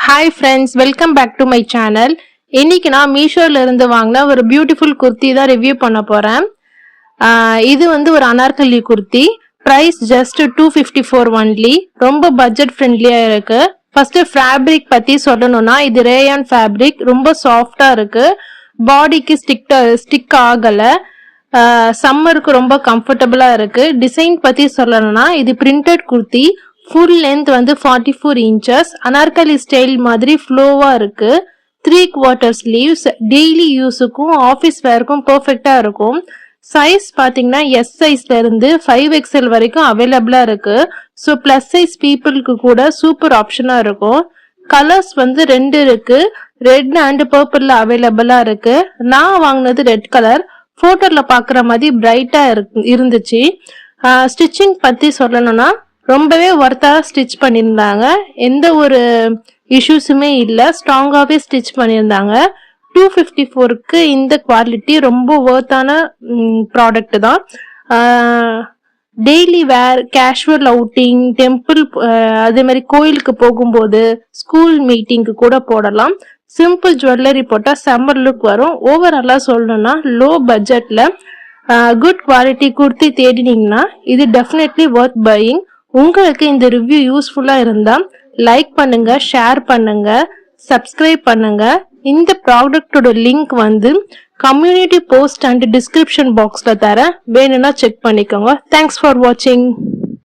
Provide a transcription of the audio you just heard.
Hi friends, welcome back to my channel. இன்னைக்கு நான் மீஷோல இருந்து வாங்கின ஒரு பியூட்டிஃபுல் குர்த்தி தான் ரிவ்யூ பண்ண போறேன். இது வந்து ஒரு Anarkali kurti. Price just 254 only. ரொம்ப பட்ஜெட் ஃப்ரெண்ட்லியா இருக்கு. ஃபர்ஸ்ட் ஃபேப்ரிக் பத்தி சொல்லணும்னா இது ரேயான் ஃபேப்ரிக், ரொம்ப சாஃப்டா இருக்கு. பாடிக்கு ஸ்டிக் ஆகல. சம்மருக்கு ரொம்ப கம்ஃபர்டபுளா இருக்கு. டிசைன் பத்தி சொல்லணும்னா இது பிரிண்டட் குர்த்தி. ஃபுல் லென்த் வந்து 44 இன்ச்சஸ். அனார்கலி ஸ்டைல் மாதிரி ஃப்ளோவா இருக்கு. 3/4 ஸ்லீவ்ஸ். டெய்லி யூஸுக்கும் ஆஃபீஸ் வேருக்கும் பெர்ஃபெக்டா இருக்கும். சைஸ் பாத்தீங்கன்னா எஸ் சைஸ்ல இருந்து 5XL வரைக்கும் அவைலபிளா இருக்கு. ஸோ பிளஸ் சைஸ் பீப்புளுக்கு கூட சூப்பர் ஆப்ஷனா இருக்கும். கலர்ஸ் வந்து 2 இருக்கு. ரெட் அண்ட் பர்பிள்ல அவைலபிளா இருக்கு. நான் வாங்கினது ரெட் கலர். போட்டோல பாக்குற மாதிரி பிரைட்டா இருந்துச்சு. ஸ்டிச்சிங் பத்தி சொல்லணும்னா ரொம்பவே ஒர்த்தா ஸ்டிச் பண்ணியிருந்தாங்க. எந்த ஒரு இஷ்யூஸுமே இல்லை. ஸ்ட்ராங்காகவே ஸ்டிச் பண்ணியிருந்தாங்க. 254க்கு இந்த குவாலிட்டி ரொம்ப ஒர்த்தான ப்ராடக்ட் தான். டெய்லி வேர், கேஷுவல் அவுட்டிங், டெம்பிள், அதே மாதிரி கோயிலுக்கு போகும்போது, ஸ்கூல் மீட்டிங்க்கு கூட போடலாம். சிம்பிள் ஜுவல்லரி போட்டால் சம்மர் லுக் வரும். ஓவராலா சொல்லணும்னா லோ பட்ஜெட்ல குட் குவாலிட்டி குர்த்தி தேடினீங்கன்னா இது டெஃபினெட்லி ஒர்த் பையிங். உங்களுக்கு இந்த ரிவ்யூ யூஸ்ஃபுல்லா இருந்தா லைக் பண்ணுங்க, ஷேர் பண்ணுங்க, சப்ஸ்கிரைப் பண்ணுங்க. இந்த ப்ராடக்டோட லிங்க் வந்து கம்யூனிட்டி போஸ்ட் அண்ட் டிஸ்கிரிப்ஷன் பாக்ஸ்ல தரேன். வேணும்னா செக் பண்ணிக்கோங்க. தேங்க்ஸ் ஃபார் வாட்சிங்.